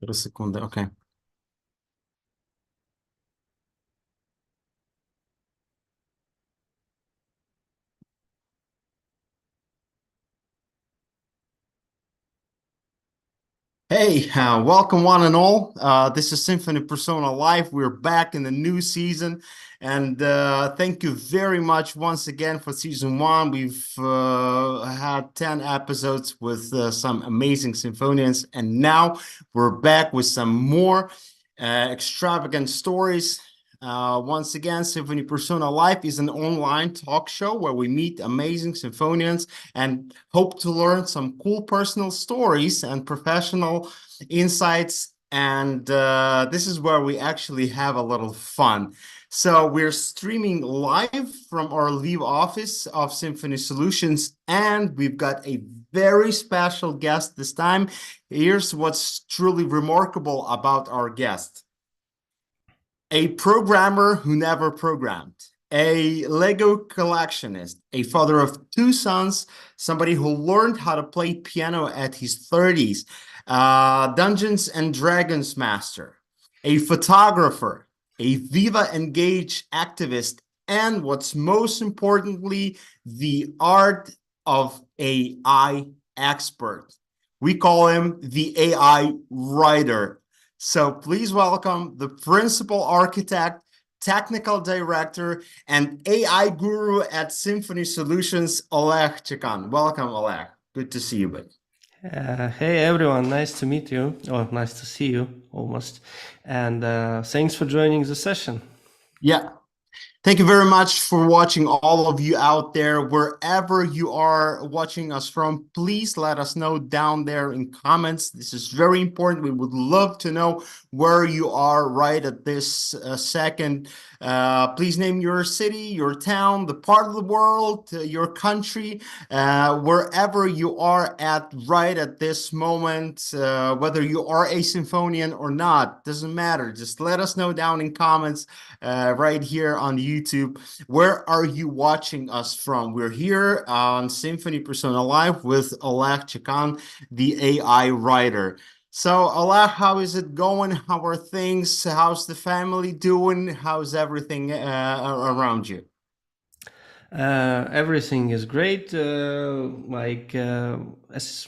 3 sekundy, okay. Hey, welcome one and all. This is Symphony Persona Live. We're back in the new season, and thank you very much once again for season one. We've had 10 episodes with some amazing symphonians, and now we're back with some more extravagant stories. Once again, Symphony Persona Live is an online talk show where we meet amazing symphonians and hope to learn some cool personal stories and professional insights. And this is where we actually have a little fun. So we're streaming live from our Lviv office of Symphony Solutions, and we've got a very special guest this time. Here's what's truly remarkable about our guest. A programmer who never programmed, a Lego collectionist, a father of 2 sons, somebody who learned how to play piano at his 30s, Dungeons and Dragons master, a photographer, a Viva Engage activist, and what's most importantly, the art of AI expert. We call him the AI writer. So please welcome the principal architect, technical director, and AI guru at Symphony Solutions, Oleg Chekan. Welcome, Oleg. Good to see you, buddy. Hey everyone, nice to meet you, or nice to see you almost, and thanks for joining the session. Yeah. Thank you very much for watching, all of you out there, wherever you are watching us from. Please let us know down there in comments. This is very important. We would love to know where you are right at this second. Please name your city, your town, the part of the world, your country, wherever you are at right at this moment, whether you are a symphonian or not, doesn't matter. Just let us know down in comments right here on YouTube. Where are you watching us from? We're here on Symphony Persona Live with Oleg Chekan, the AI writer. So, Oleg, how is it going? How are things? How's the family doing? How's everything around you? Everything is great. As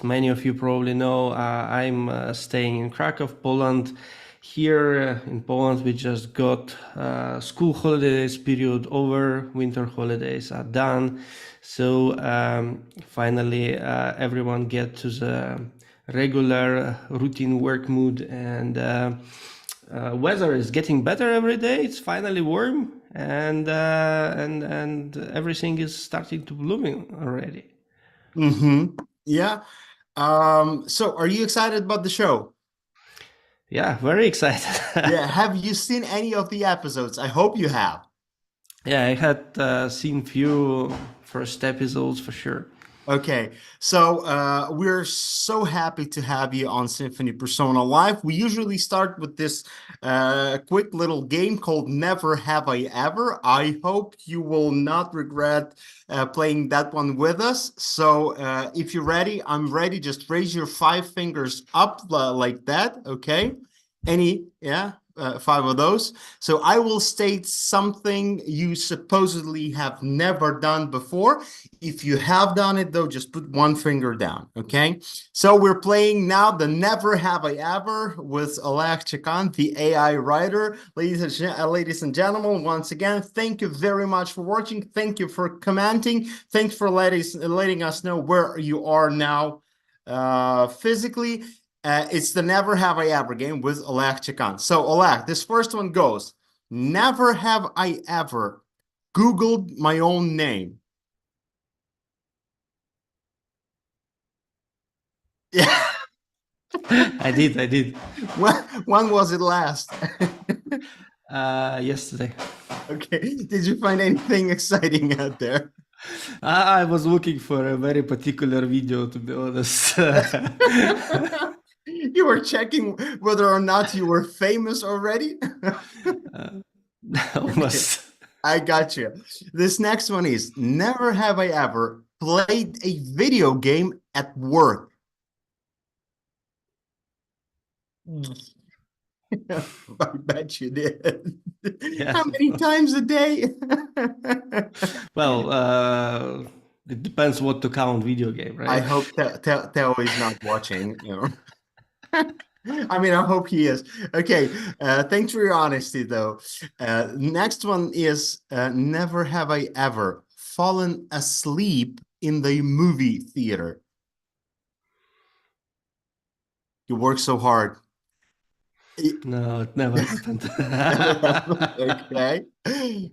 many of you probably know, I'm staying in Krakow, Poland. Here in Poland, we just got school holidays period over, winter holidays are done. So finally, everyone get to the regular routine work mood, and weather is getting better every day. It's finally warm, and everything is starting to blooming already. Mm-hmm. Yeah. So are you excited about the show? Yeah, very excited. Yeah. Have you seen any of the episodes? I hope you have. Yeah, I had seen few first episodes for sure. Okay, so we're so happy to have you on Symphony Persona Live. We usually start with this quick little game called Never Have I Ever. I hope you will not regret playing that one with us. So if you're ready, I'm ready. Just raise your 5 fingers up like that, okay? Yeah, 5 of those. So I will state something you supposedly have never done before. If you have done it, though, just put 1 finger down, okay? So we're playing now the Never Have I Ever with Oleg Chekan, the AI writer. Ladies and gentlemen, once again, thank you very much for watching. Thank you for commenting. Thanks for letting us know where you are now physically. It's the Never Have I Ever game with Oleg Chekan. So, Oleg, this first one goes, never have I ever Googled my own name. Yeah. I did. When was it last? Yesterday. Okay. Did you find anything exciting out there? I was looking for a very particular video, to be honest. You were checking whether or not you were famous already? Okay. Almost. I got you. This next one is, never have I ever played a video game at work. I bet you did. Yeah. How many times a day? Well, it depends what to count video game, I right? hope Teo is not watching. I mean, I hope he is. Okay, thanks for your honesty, though. Next one is never have I ever fallen asleep in the movie theater. You work so hard. It No, it never happened. never happened. Okay.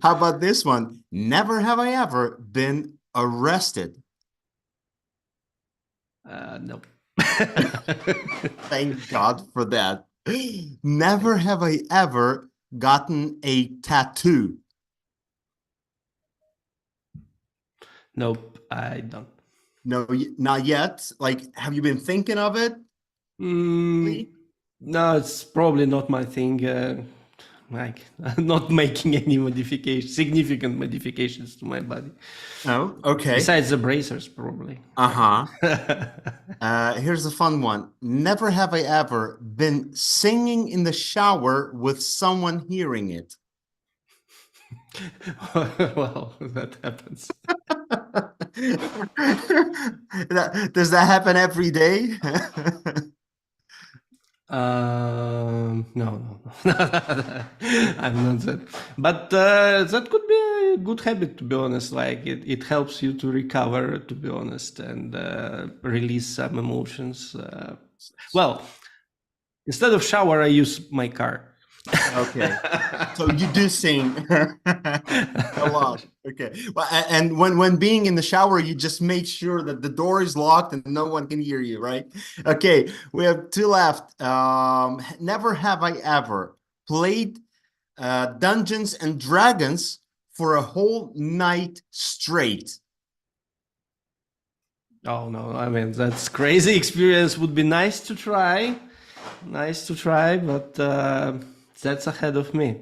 How about this one? Never have I ever been arrested. No. Thank God for that. Never have I ever gotten a tattoo. Nope, I don't. No, not yet. Like, have you been thinking of it? Mm, no, it's probably not my thing. Like, not making any significant modifications to my body. Oh, okay. Besides the bracers, probably. Uh-huh. Here's a fun one. Never have I ever been singing in the shower with someone hearing it. Well, that happens. Does that happen every day? No, no. I'm not that. But that could be a good habit, to be honest. Like it helps you to recover, to be honest, and release some emotions. Well, instead of shower, I use my car. Okay. So you do sing a lot. Okay. Well, and when being in the shower, you just make sure that the door is locked and no one can hear you, right? Okay. We have two left. Never have I ever played Dungeons and Dragons for a whole night straight. Oh no, I mean that's crazy experience. Would be nice to try. Nice to try, but that's ahead of me.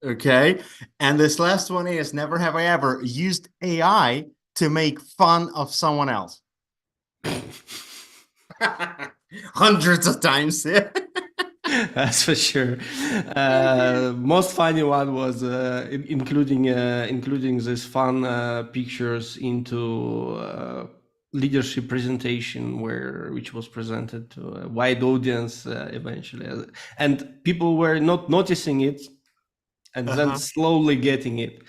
Okay. And this last one is never have I ever used AI to make fun of someone else. Hundreds of times. That's for sure. Most funny one was including this fun pictures into leadership presentation which was presented to a wide audience eventually, and people were not noticing it, and then slowly getting it.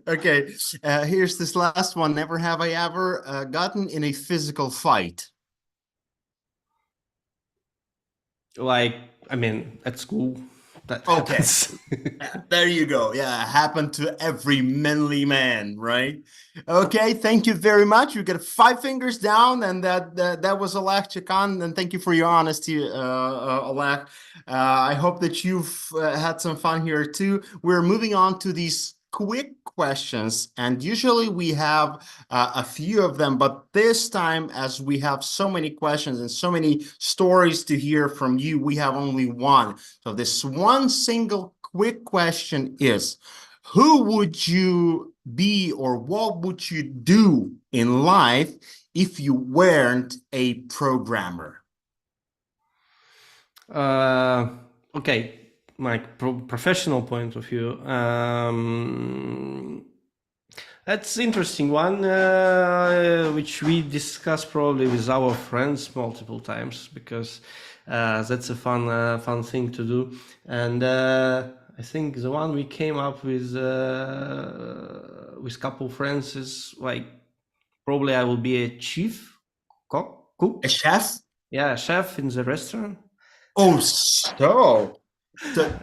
Okay, here's this last one. Never have I ever gotten in a physical fight. Like, I mean, at school, that Okay. happens. There you go. Yeah, happened to every manly man, right? Okay, thank you very much. You got 5 fingers down, and that was Oleg Chekan. And thank you for your honesty, Oleg. I hope that you've had some fun here too. We're moving on to these quick questions, and usually we have a few of them, but this time, as we have so many questions and so many stories to hear from you, we have only one. So this one single quick question is, who would you be or what would you do in life if you weren't a programmer? Okay, my professional point of view. That's interesting one, which we discussed probably with our friends multiple times, because that's a fun thing to do. And I think the one we came up with couple friends is like, probably I will be a chief cook. A chef? Yeah, a chef in the restaurant. Oh, so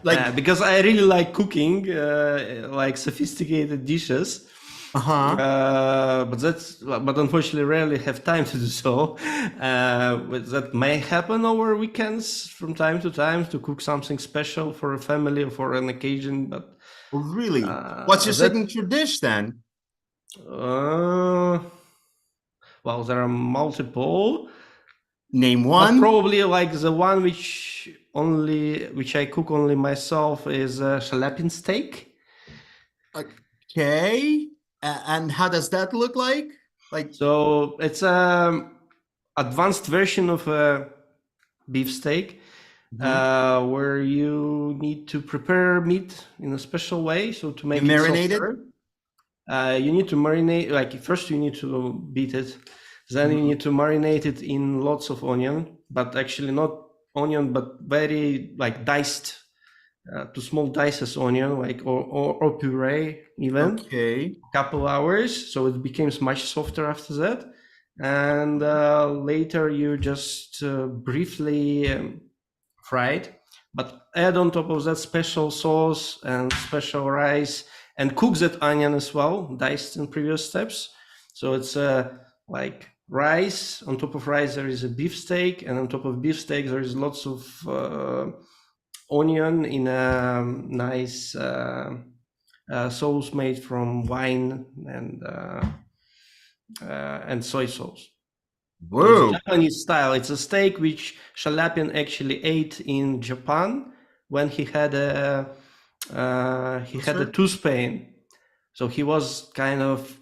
like because I really like cooking, like sophisticated dishes. But unfortunately rarely have time to do so. But that may happen over weekends from time to time, to cook something special for a family or for an occasion. But really, what's your signature dish then? Well, there are multiple. Name one. But probably like the one which I cook only myself is jalapeno steak. Okay. And how does that look like? So it's advanced version of a beefsteak, where you need to prepare meat in a special way, so to You make it marinate it? softer. You need to marinate, like first you need to beat it, then you need to marinate it in lots of onion, but actually not onion, but very like diced, to small dices onion, like or puree even, Okay. couple hours, so it becomes much softer after that. And later you just briefly fry it, but add on top of that special sauce and special rice, and cook that onion as well, diced in previous steps. So it's like rice, on top of rice there is a beef steak, and on top of beef steak there is lots of onion in a nice sauce made from wine and soy sauce. So it's Whoa. Japanese style. It's a steak which Shalapin actually ate in Japan when he had a Sir? tooth pain. So he was kind of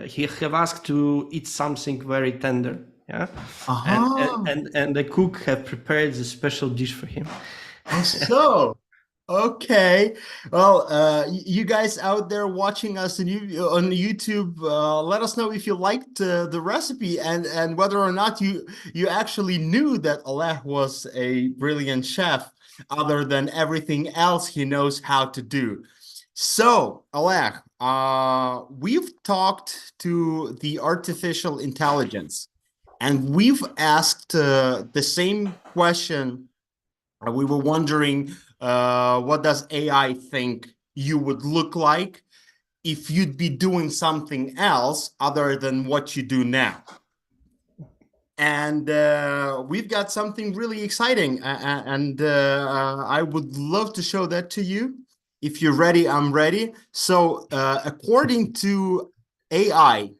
he have asked to eat something very tender, yeah, and Uh-huh. and the cook have prepared a special dish for him. Oh, so. Okay. Well, you guys out there watching us on YouTube, let us know if you liked the recipe and whether or not you actually knew that Oleg was a brilliant chef, other than everything else he knows how to do. So, Oleg, we've talked to the artificial intelligence, and we've asked the same question. We were wondering, what does AI think you would look like if you'd be doing something else other than what you do now? And we've got something really exciting, and I would love to show that to you. If you're ready, I'm ready. So, according to AI,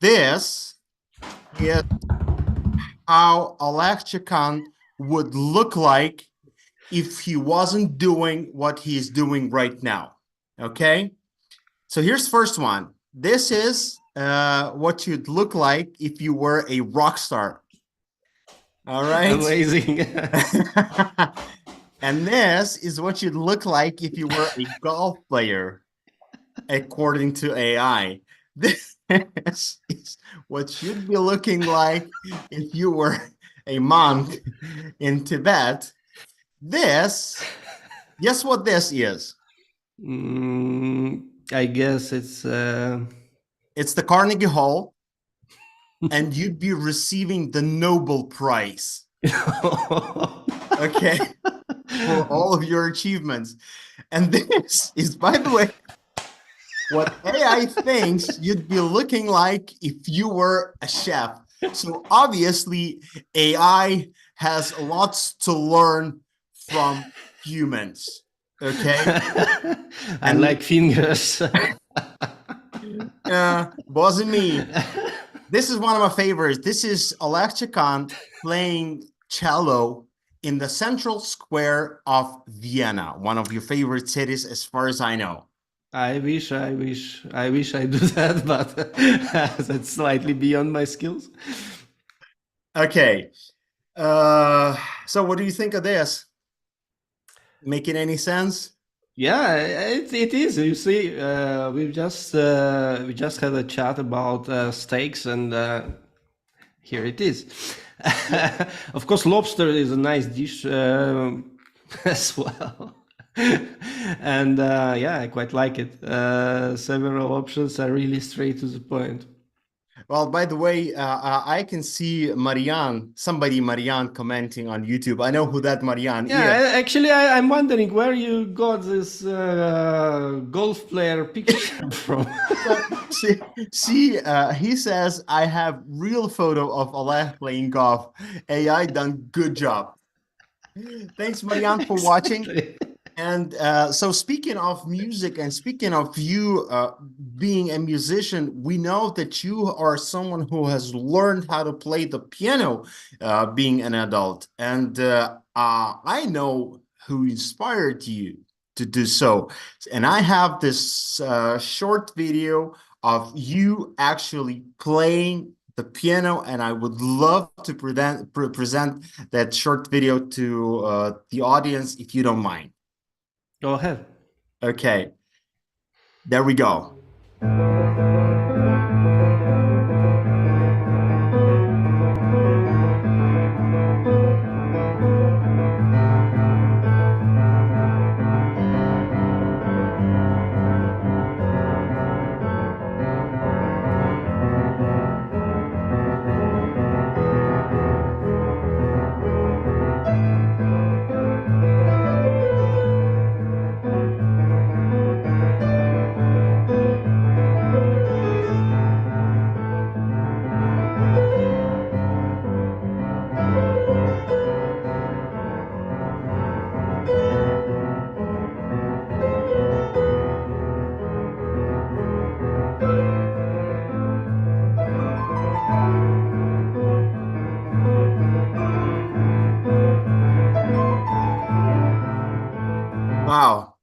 this is how Oleg Chekan would look like if he wasn't doing what he's doing right now. Okay, so here's first one. This is what you'd look like if you were a rock star. All right. Amazing. And this is what you'd look like if you were a golf player, according to AI. This is what you'd be looking like if you were a monk in Tibet. This, guess what this is? I guess it's It's the Carnegie Hall, and you'd be receiving the Nobel Prize, okay, for all of your achievements. And this is, by the way, what AI thinks you'd be looking like if you were a chef. So obviously, AI has lots to learn from humans, okay? I like fingers. Wasn't me. This is one of my favorites. This is Oleg Chekan playing cello in the central square of Vienna, one of your favorite cities, as far as I know. I wish I do that, but that's slightly beyond my skills. Okay. So what do you think of this? Making any sense? Yeah, it is. You see, we just had a chat about steaks, and here it is. Of course, lobster is a nice dish as well. And yeah, I quite like it. Several options are really straight to the point. Well, by the way, I can see Marianne commenting on YouTube. I know who that Marianne is. Yeah, actually, I'm wondering where you got this golf player picture from. See, he says, I have real photo of Oleg playing golf. AI done good job. Thanks, Marianne, for watching. Exactly. And so speaking of music and speaking of you being a musician, we know that you are someone who has learned how to play the piano being an adult. And I know who inspired you to do so. And I have this short video of you actually playing the piano, and I would love to present that short video to the audience if you don't mind. Go ahead. Okay, there we go. Wow.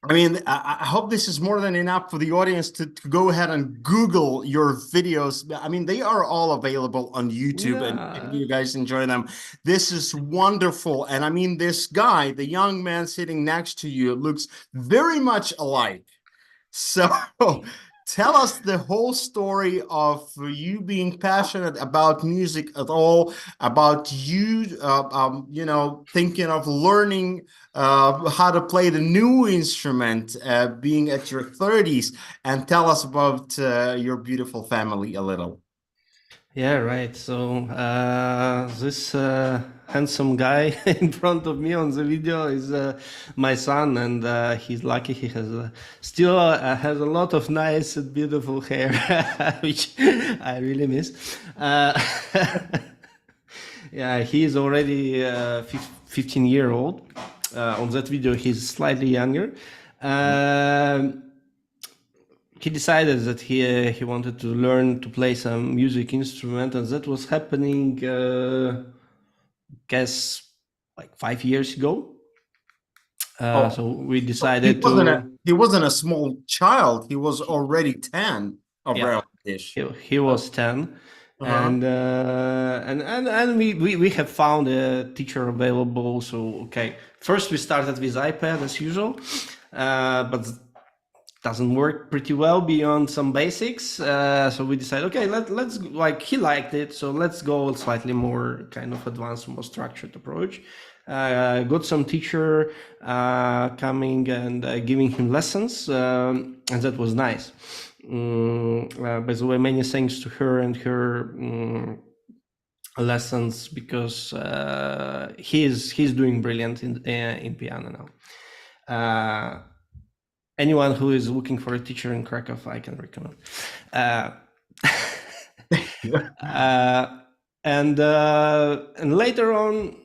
I mean, I hope this is more than enough for the audience to go ahead and Google your videos. I mean, they are all available on YouTube, and you guys enjoy them. This is wonderful. And I mean, this guy, the young man sitting next to you, looks very much alike. So tell us the whole story of you being passionate about music at all, about you, thinking of learning how to play the new instrument, being at your 30s, and tell us about your beautiful family a little. Yeah, right. So this handsome guy in front of me on the video is my son, and he's lucky. He has still has a lot of nice and beautiful hair, which I really miss. Yeah, he is already 15-year-old. On that video, he's slightly younger. He decided that he wanted to learn to play some music instrument, and that was happening, guess, like 5 years ago. So we decided he wasn't a small child. He was already 10 around this. He was 10. And we have found a teacher available. So okay, first we started with iPad as usual, but doesn't work pretty well beyond some basics. So we decided, okay, let's like, he liked it, so let's go slightly more kind of advanced, more structured approach. Got some teacher coming and giving him lessons, and that was nice. By the way, many thanks to her and her lessons, because he's doing brilliant in piano now. Anyone who is looking for a teacher in Krakow, I can recommend. And later on,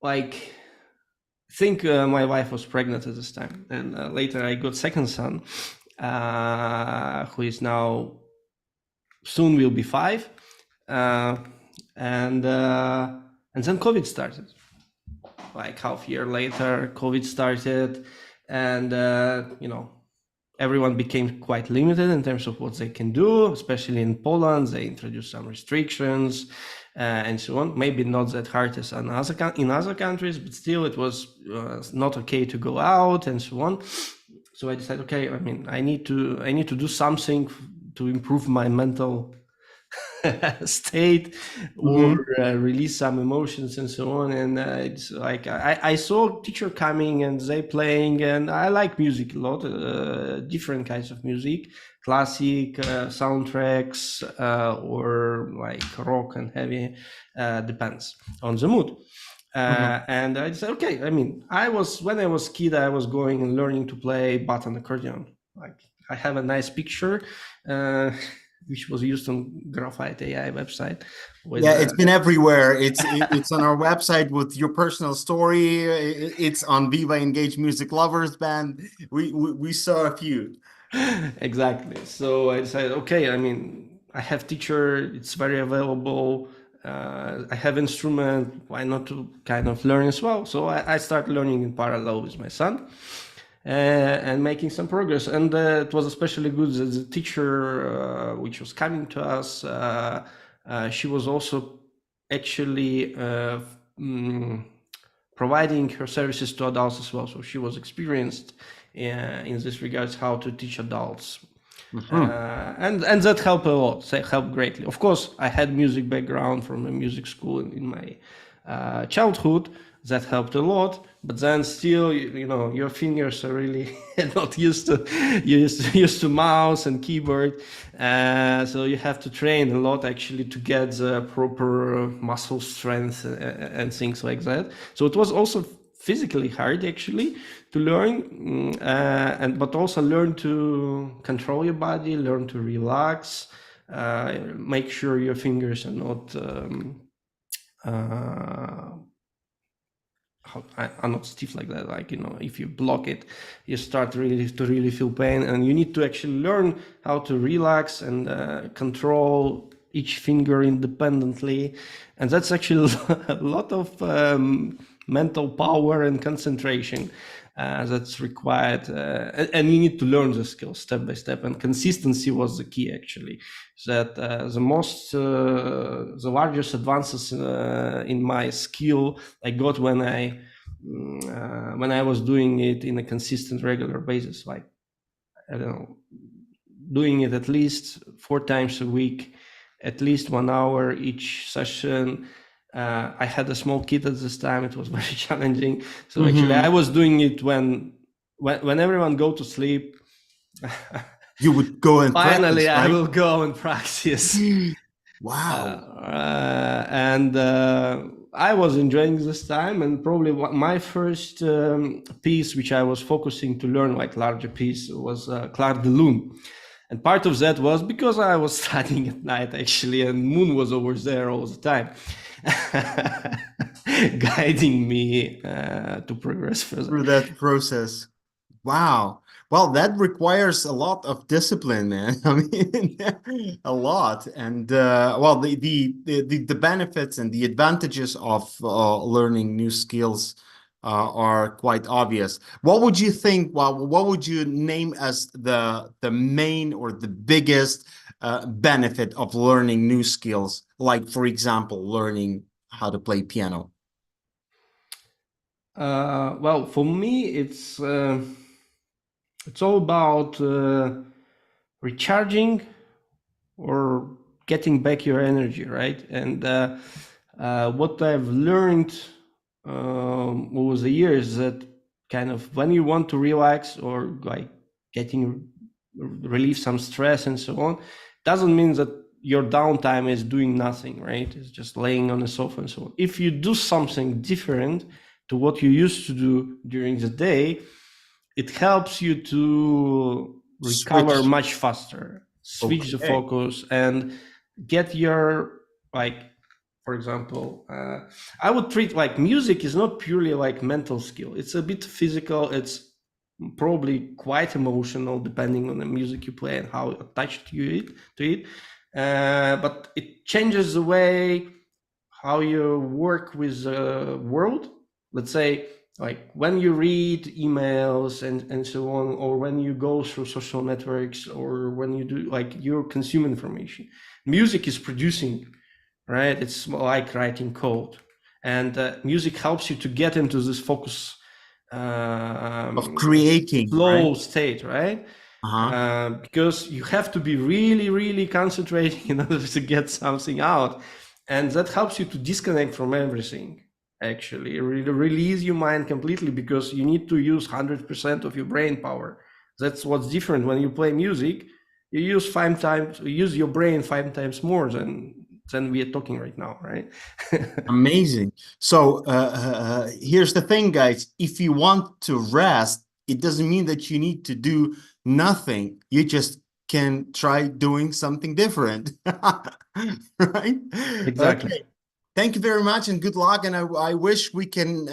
like, I think my wife was pregnant at this time, and later I got second son, who is now soon will be 5, and then COVID started. Like half year later, COVID started. And everyone became quite limited in terms of what they can do, especially in Poland. They introduced some restrictions and so on. Maybe not that hard as in other countries, but still it was not okay to go out and so on. So I decided, okay, I mean, I need to do something to improve my mental state, or release some emotions and so on. And it's like I saw teacher coming and they playing, and I like music a lot, different kinds of music, classic, soundtracks, or like rock and heavy, depends on the mood. And I said, okay, I mean, when I was kid, I was going and learning to play button accordion. Like, I have a nice picture, which was used on Graphite AI website. It's been everywhere. It's on our website with your personal story. It's on Viva Engage Music Lovers Band. We saw a few. Exactly. So I decided, okay, I mean, I have teacher. It's very available. I have instrument. Why not to kind of learn as well? So I started learning in parallel with my son. And making some progress, and it was especially good that the teacher which was coming to us she was also actually providing her services to adults as well. So she was experienced in this regards, how to teach adults. And that helped a lot, helped greatly. Of course, I had music background from a music school in my childhood. That helped a lot, but then still, you know, your fingers are really not used to, used to mouse and keyboard. So you have to train a lot actually to get the proper muscle strength and things like that. So it was also physically hard actually to learn, but also learn to control your body, learn to relax, make sure your fingers are not are not stiff like that. Like, you know, if you block it, you start really feel pain, and you need to actually learn how to relax and control each finger independently. And that's actually a lot of mental power and concentration that's required, and you need to learn the skills step by step, and consistency was the key actually. That the largest advances in my skill I got when I was doing it in a consistent regular basis, like, I don't know, doing it at least 4 times a week, at least 1 hour each session. I had a small kid at this time. It was very challenging. So actually I was doing it when everyone go to sleep. You would go and finally practice, right? I will go and practice. Wow. And I was enjoying this time, and probably my first piece which I was focusing to learn, like larger piece, was Clark de Lune. And part of that was because I was studying at night actually, and Moon was over there all the time. Guiding me to progress further Through that process. Wow. Well, that requires a lot of discipline, man. I mean, a lot. And well, the benefits and the advantages of learning new skills are quite obvious. What would you think? Well, what would you name as the main or the biggest benefit of learning new skills? Like, for example, learning how to play piano. Well, for me, it's all about recharging or getting back your energy, right? And what I've learned over the years, that kind of when you want to relax or like getting relieve some stress and so on, doesn't mean that your downtime is doing nothing, right? It's just laying on the sofa and so on. If you do something different to what you used to do during the day, it helps you to recover Switch. much faster, switch the Okay. focus, and get your, like, for example, I would treat like music is not purely like mental skill. It's a bit physical. It's probably quite emotional, depending on the music you play and how attached you to it. But it changes the way how you work with the world. Let's say, like when you read emails and so on, or when you go through social networks, or when you do, like, you consume information. Music is producing, right? It's like writing code, and music helps you to get into this focus Of creating, right? flow state, right? Uh-huh. Because you have to be really concentrating in order to get something out, and that helps you to disconnect from everything. Actually, release your mind completely, because you need to use 100% of your brain power. That's what's different. When you play music, you use your brain 5 times more than we are talking right now, right? Amazing. So here's the thing, guys. If you want to rest, it doesn't mean that you need to do nothing. You just can try doing something different. Right? Exactly. Okay. Thank you very much and good luck. And I wish we can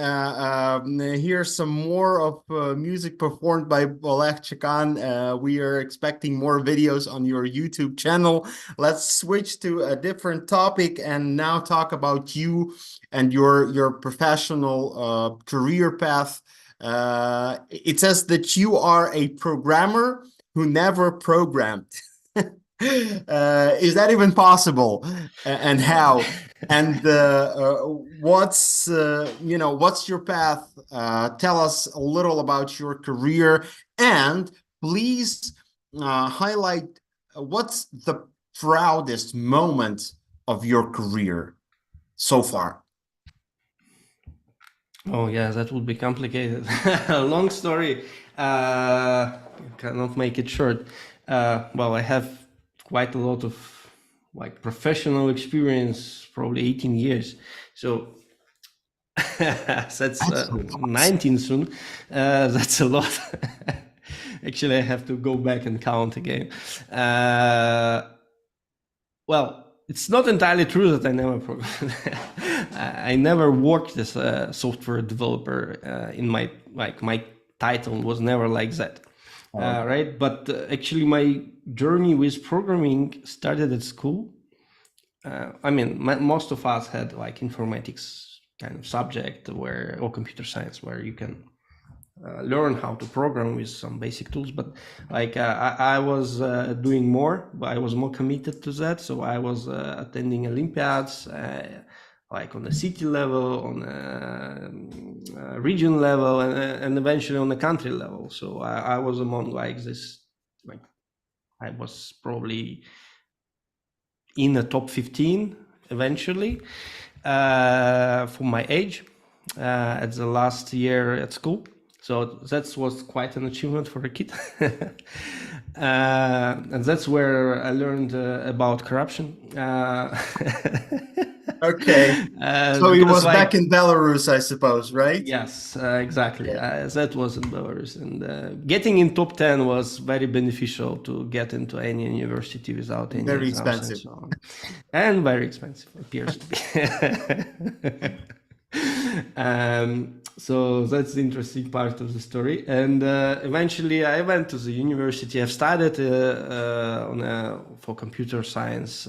hear some more of music performed by Oleg Chekan. We are expecting more videos on your YouTube channel. Let's switch to a different topic and now talk about you and your professional career path. It says that you are a programmer who never programmed. Is that even possible? And how? And what's your path? Tell us a little about your career, and please highlight what's the proudest moment of your career so far. Oh yeah, that would be complicated. Long story. Cannot make it short. Well, I have quite a lot of like professional experience, probably 18 years. So that's That's a lot. 19 soon. That's a lot. Actually, I have to go back and count again. Well, it's not entirely true that I never programmed. I never worked as a software developer. In my title was never like that, right? But actually, my journey with programming started at school. I mean, most of us had like informatics kind of subject where, or computer science, where you can learn how to program with some basic tools. But like I was doing more, but I was more committed to that. So I was attending Olympiads, like on the city level, on a region level, and eventually on the country level. So I was among like this, like I was probably in the top 15 eventually for my age at the last year at school. So that was quite an achievement for a kid. And that's where I learned about corruption. Okay. So he Because was like, back in Belarus, I suppose, right? yes, exactly. Yeah. That was in Belarus. And getting in top 10 was very beneficial to get into any university without any Very exams and expensive. so on. And very expensive, appears to be. So that's the interesting part of the story. And eventually I went to the university. I've studied for computer science,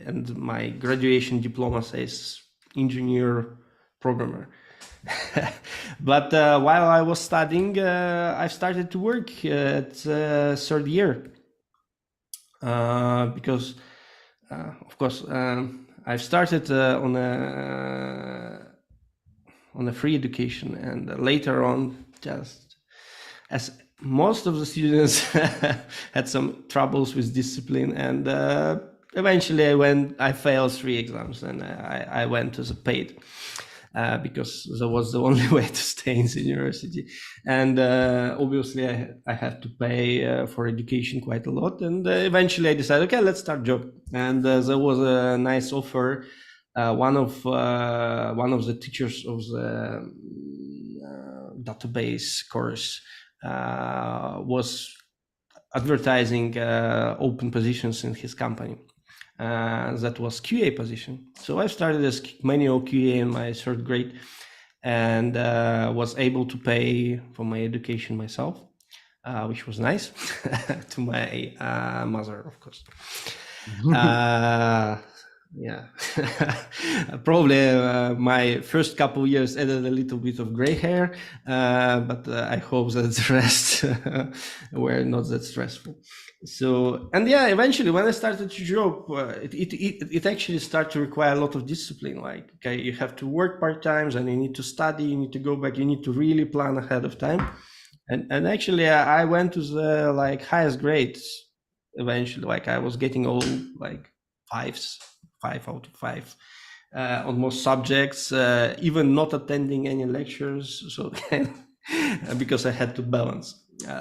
and my graduation diploma says engineer programmer. But while I was studying, I started to work at third year because, of course, I've started on a free education, and later on, just as most of the students had some troubles with discipline, and eventually I failed 3 exams, and I went to the paid. Because that was the only way to stay in the university. And obviously I had to pay for education quite a lot. And eventually I decided, okay, let's start job. And there was a nice offer. One of the teachers of the database course was advertising open positions in his company. That was QA position. So I started as manual QA in my third grade, and was able to pay for my education myself, which was nice to my mother, of course. Yeah, probably my first couple of years added a little bit of gray hair, but I hope that the rest were not that stressful. So, and yeah, eventually when I started to job, it actually started to require a lot of discipline. Like, okay, you have to work part-time, and you need to study, you need to go back, you need to really plan ahead of time. And actually I went to the like highest grades eventually. Like I was getting all like 5s, 5 out of 5 on most subjects, even not attending any lectures. So because I had to balance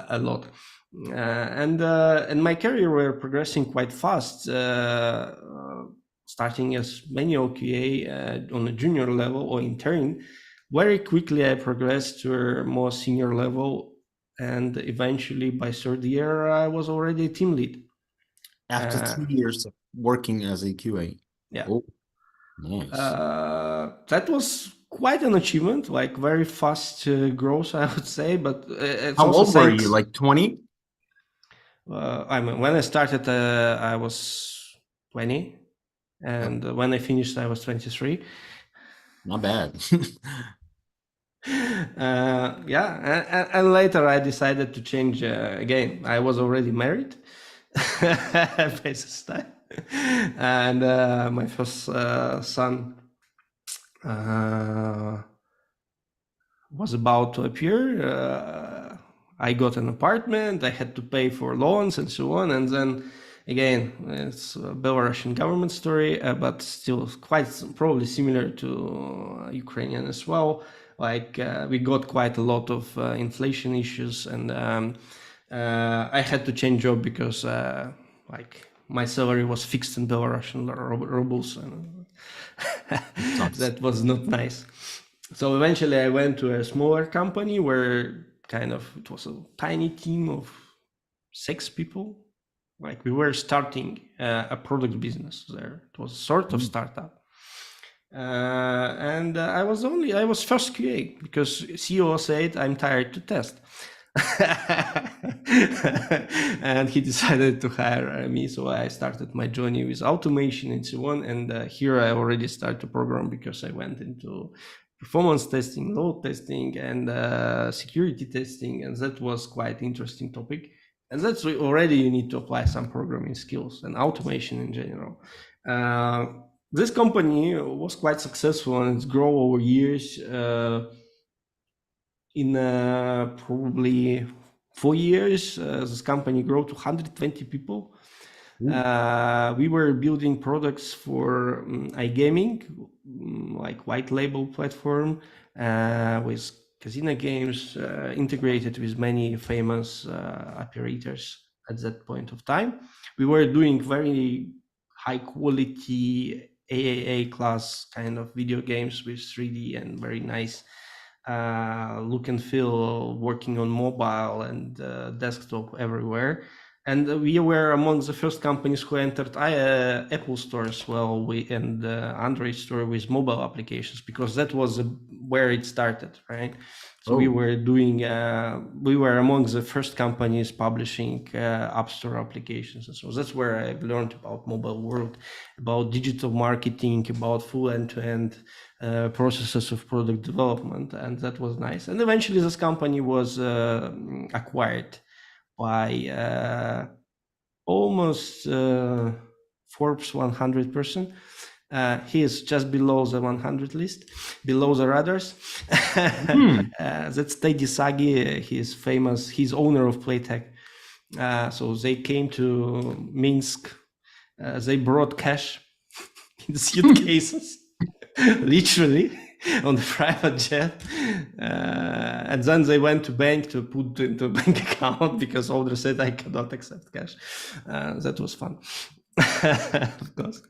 a lot. And my career were progressing quite fast, starting as manual QA on a junior level or intern. Very quickly I progressed to a more senior level, and eventually by third year I was already a team lead. After 2 years of working as a QA. Yeah. Oh, nice. That was quite an achievement, like very fast growth, I would say. But it's How also old were you? Like 20? I mean, when I started, I was 20, and when I finished, I was 23. Not bad. Yeah, and later I decided to change again. I was already married. Basis time. And my first son was about to appear. I got an apartment. I had to pay for loans and so on. And then again, it's a Belarusian government story, but still quite probably similar to Ukrainian as well. Like we got quite a lot of inflation issues, and I had to change job because like my salary was fixed in Belarusian rubles, and that was not nice. So eventually I went to a smaller company where kind of it was a tiny team of 6 people. Like we were starting a product business there. It was sort of startup. And I was first QA because CEO said, I'm tired to test. And he decided to hire me. So I started my journey with automation and so on. And here I already started to program because I went into performance testing, load testing, and security testing. And that was quite interesting topic. And that's already you need to apply some programming skills and automation in general. This company was quite successful and it's grown over years. In probably 4 years, this company grew to 120 people. We were building products for iGaming, like white label platform with casino games integrated with many famous operators at that point of time. We were doing very high quality AAA class kind of video games with 3D and very nice look and feel, working on mobile and desktop everywhere. And we were among the first companies who entered Apple Store as well, and Android Store with mobile applications, because that was where it started, right? So we were doing, we were among the first companies publishing App Store applications. And so that's where I learned about mobile world, about digital marketing, about full end-to-end processes of product development. And that was nice. And eventually this company was acquired by almost Forbes 100 person. He is just below the 100 list, below the radars. That's Teddy Sagi. He's famous. He's owner of Playtech. So they came to Minsk. They brought cash in suitcases, literally, on the private jet. And then they went to bank to put into a bank account because owner said I cannot accept cash. That was fun, of course.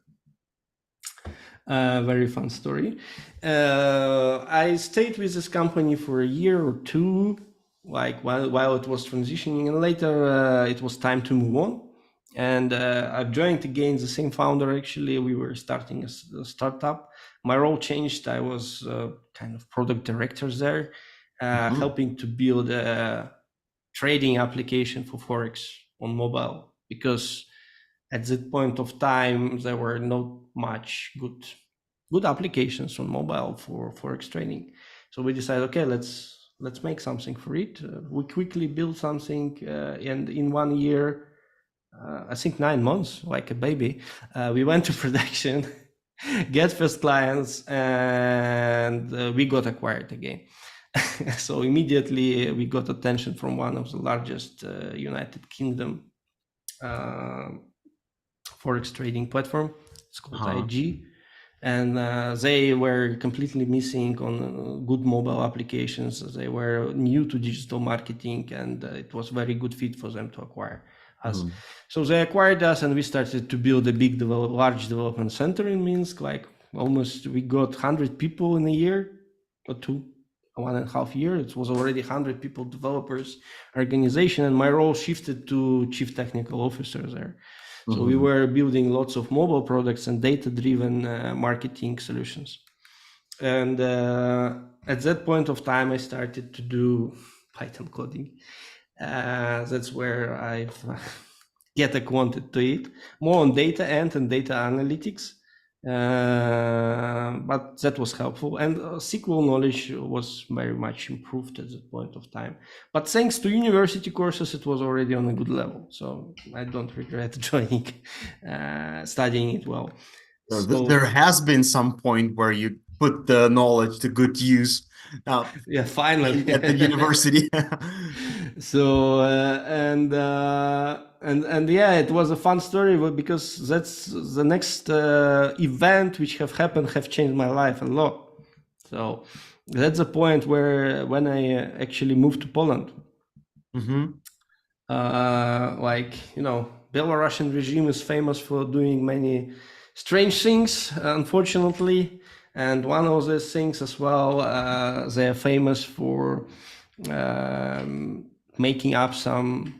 Very fun story. I stayed with this company for a year or two, like while it was transitioning, and later it was time to move on. And I've joined again the same founder. Actually, we were starting a startup. My role changed. I was kind of product director there, helping to build a trading application for Forex on mobile, because at that point of time, there were not much good applications on mobile for Forex trading. So we decided, okay, let's make something for it. We quickly built something, and in 1 year, I think 9 months, like a baby, we went to production, get first clients, and we got acquired again. So immediately we got attention from one of the largest United Kingdom Forex trading platform. It's called IG. And they were completely missing on good mobile applications. They were new to digital marketing, and it was very good fit for them to acquire us. So they acquired us, and we started to build a large development center in Minsk. Like almost, we got 100 people in a year or 1.5 years. It was already 100 people, developers, organization, and my role shifted to chief technical officer there. So we were building lots of mobile products and data-driven marketing solutions. And at that point of time, I started to do Python coding. That's where I've get acquainted to it, more on data and data analytics. But that was helpful, and SQL knowledge was very much improved at that point of time. But thanks to university courses, it was already on a good level, so I don't regret joining, studying it well. So So there has been some point where you put the knowledge to good use yeah, finally. at the university. So and yeah, it was a fun story because that's the next event which have changed my life a lot. So that's the point where when I actually moved to Poland. Hmm. Like, you know, Belarusian regime is famous for doing many strange things, unfortunately. And one of those things as well, they're famous for making up some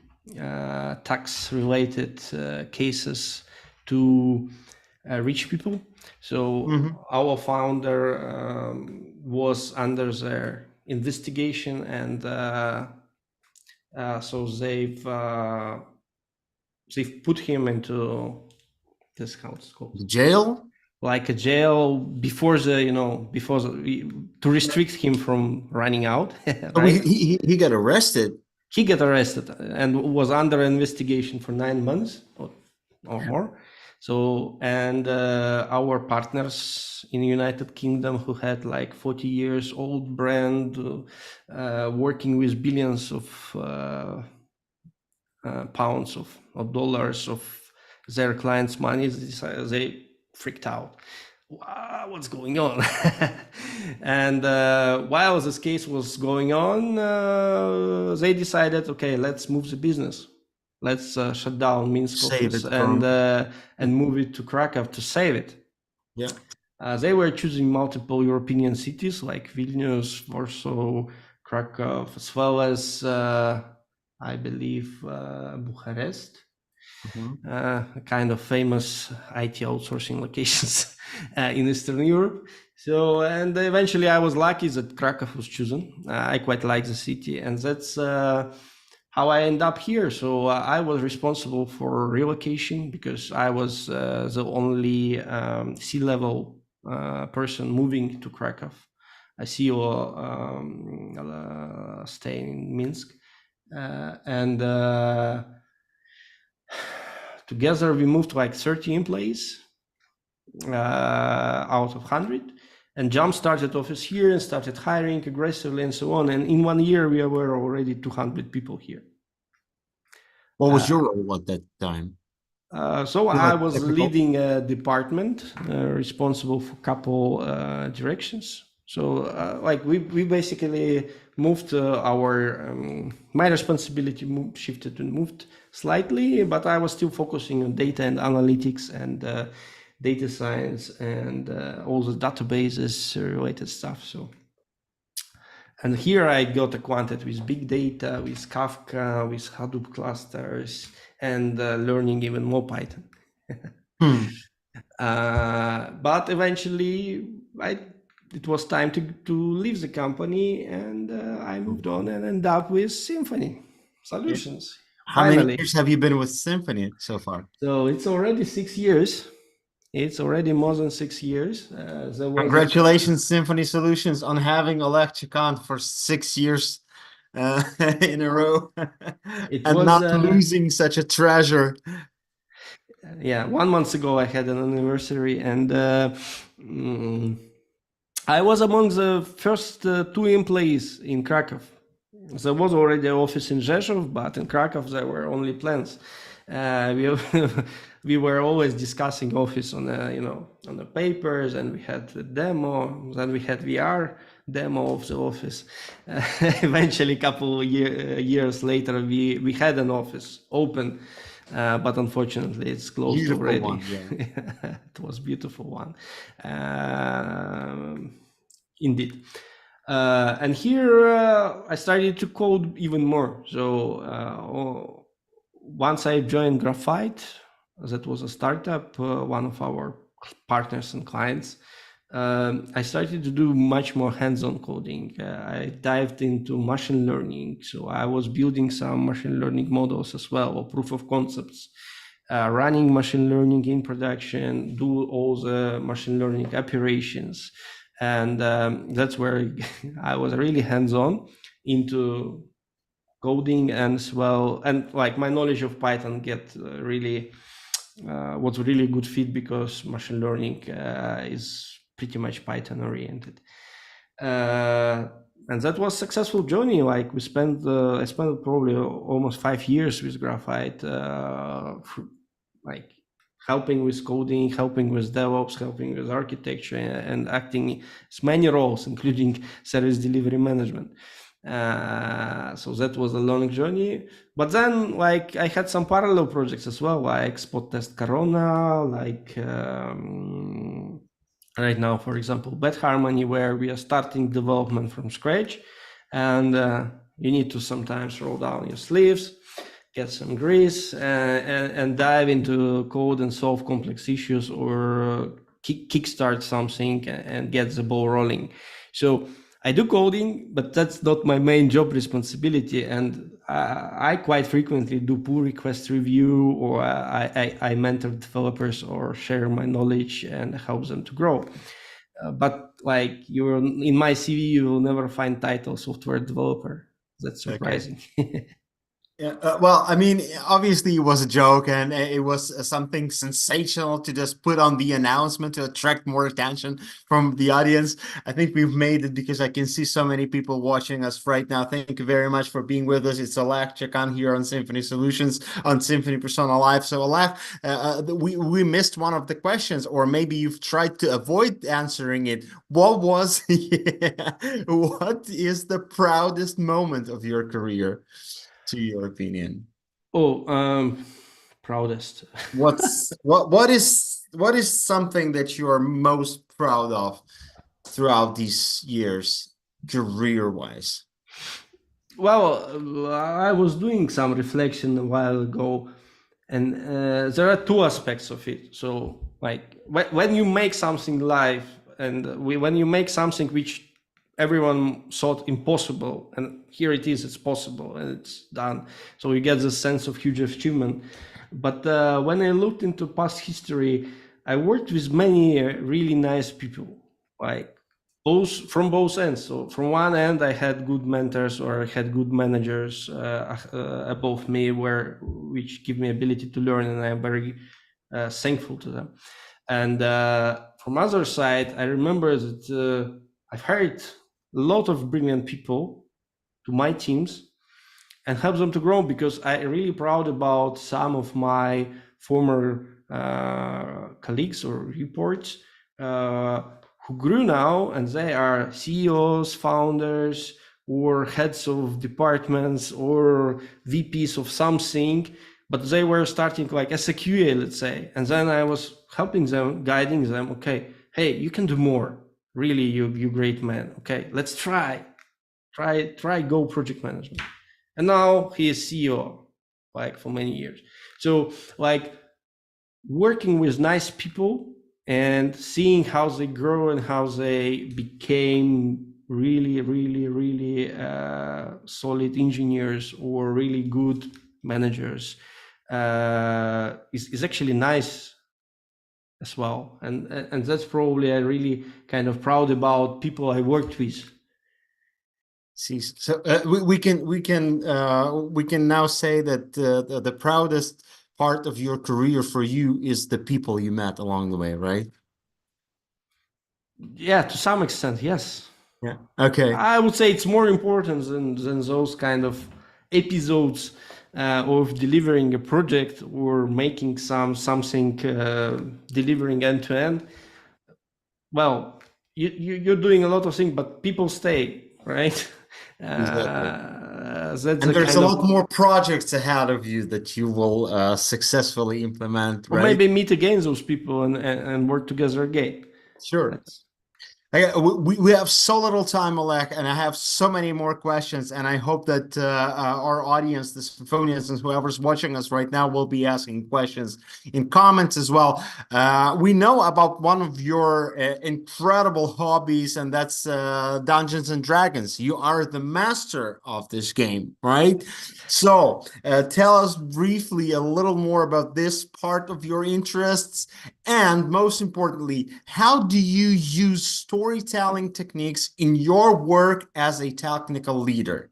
tax-related cases to rich people. So Hmm. our founder was under their investigation, and so they've put him into this, how it's called, The jail? like a jail before to restrict him from running out. Oh, Right, he got arrested. he got arrested and was under investigation for 9 months or more. So, and our partners in the United Kingdom who had like 40 years old brand, working with billions of pounds of dollars of their clients' money, they freaked out. Wow, what's going on? And while this case was going on, they decided, okay, let's move the business. Let's shut down Minsk Save office it from. and move it to Krakow to save it. Yeah. They were choosing multiple European cities like Vilnius, Warsaw, Krakow, as well as I believe Bucharest, Mhm. kind of famous IT outsourcing locations in Eastern Europe. So, and eventually I was lucky that Krakow was chosen. I quite like the city, and that's how I end up here. So I was responsible for relocation because I was the only C-level person moving to Krakow. I CEO stay in Minsk, and together we moved like 30 employees out of 100, and jump started office here and started hiring aggressively and so on. And in 1 year we were already 200 people here. What was your role at that time? So You I like was technical? leading a department responsible for a couple directions. So like we basically moved our my responsibility shifted and moved slightly, but I was still focusing on data and analytics and data science and all the databases related stuff. So, and here I got acquainted with big data, with Kafka, with Hadoop clusters, and learning even more Python. Hmm. But eventually, it was time to leave the company, and I moved on and ended up with Symphony Yeah. Solutions, How many finally. years have you been with Symphony so far? So it's already 6 years. It's already more than 6 years. There was a Congratulations, Symphony Solutions, on having Oleg Chekan for 6 years in a row it and was not losing such a treasure. yeah, 1 month ago I had an anniversary, and I was among the first two employees in Krakow. There was already an office in Rzeszów, but in Krakow there were only plans. We we were always discussing office on on the papers, and we had the demo. Then we had VR demo of the office. Eventually, a couple years later, we had an office open, but unfortunately, it's closed Beautiful already. one, yeah. It was a beautiful one, indeed. And here I started to code even more. So once I joined Graphite, that was a startup, one of our partners and clients, I started to do much more hands-on coding. I dived into machine learning. So I was building some machine learning models as well, or proof of concepts. running machine learning in production, do all the machine learning operations. And that's where I was really hands-on into coding, and as well, and like my knowledge of Python get really was really good fit, because machine learning is pretty much Python oriented. And that was successful journey. Like we spent, I spent probably almost 5 years with Graphite, like helping with coding, helping with DevOps, helping with architecture, and acting as many roles, including service delivery management. So that was a long journey. But then, like, I had some parallel projects as well, like Spot Test Corona, like right now, for example, Bad Harmony, where we are starting development from scratch, and you need to sometimes roll down your sleeves, get some grease, and dive into code and solve complex issues, or kickstart something and get the ball rolling. So I do coding, but that's not my main job responsibility. And I quite frequently do pull request review, or I mentor developers or share my knowledge and help them to grow. But like, you're in my CV, you will never find title software developer. That's surprising. Okay. Yeah, well, I mean, obviously it was a joke, and it was something sensational to just put on the announcement to attract more attention from the audience. I think we've made it, because I can see so many people watching us right now. Thank you very much for being with us. It's Oleg Chekan here on Symphony Solutions on Symphony Persona Live. So Oleg, we missed one of the questions, or maybe you've tried to avoid answering it. What was, what is the proudest moment of your career, to your opinion? Proudest. What is something that you are most proud of throughout these years, career-wise? Well, I was doing some reflection a while ago, and there are two aspects of it. So, like, when you make something live, and when you make something which everyone thought impossible, and here it is, it's possible, and it's done. So you get this sense of huge achievement. But when I looked into past history, I worked with many really nice people, like from both ends. So from one end, I had good mentors, or I had good managers above me, which give me ability to learn, and I'm very thankful to them. And from other side, I remember that I've hired a lot of brilliant people to my teams and help them to grow, because I'm really proud about some of my former colleagues or reports who grew now, and they are CEOs, founders, or heads of departments, or VPs of something, but they were starting like as a QA, let's say. And then I was helping them, guiding them. Okay, hey, you can do more. Really, you great man. Okay, let's try Go project management. And now he is CEO, like, for many years. So, like, working with nice people and seeing how they grow and how they became really, really, really solid engineers, or really good managers is actually nice as well. And that's probably I'm really kind of proud about people I worked with. See, so we can now say that the proudest part of your career for you is the people you met along the way, right? Yeah, to some extent, yes. Yeah. Okay. I would say it's more important than those kind of episodes of delivering a project, or making something delivering end to end. Well, you're doing a lot of things, but people stay, right? Exactly. And there's a lot more projects ahead of you that you will successfully implement, or right? maybe meet again those people and work together again. Sure. We have so little time, Oleg, and I have so many more questions. And I hope that our audience, the Symphonians and whoever's watching us right now, will be asking questions in comments as well. We know about one of your incredible hobbies, and that's Dungeons and Dragons. You are the master of this game, right? So tell us briefly a little more about this part of your interests. And most importantly, how do you use storytelling techniques in your work as a technical leader?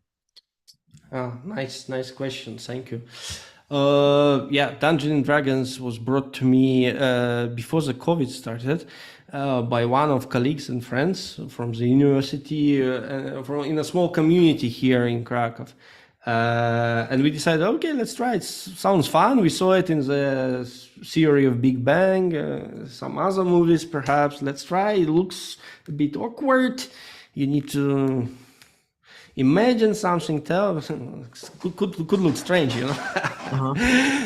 Nice question. Thank you. Yeah, Dungeons and Dragons was brought to me before the COVID started by one of colleagues and friends from the university from in a small community here in Krakow. And we decided, okay, let's try it. Sounds fun. We saw it in the theory of Big Bang, some other movies perhaps. Let's try. It looks a bit awkward. You need to imagine something could look strange, you know.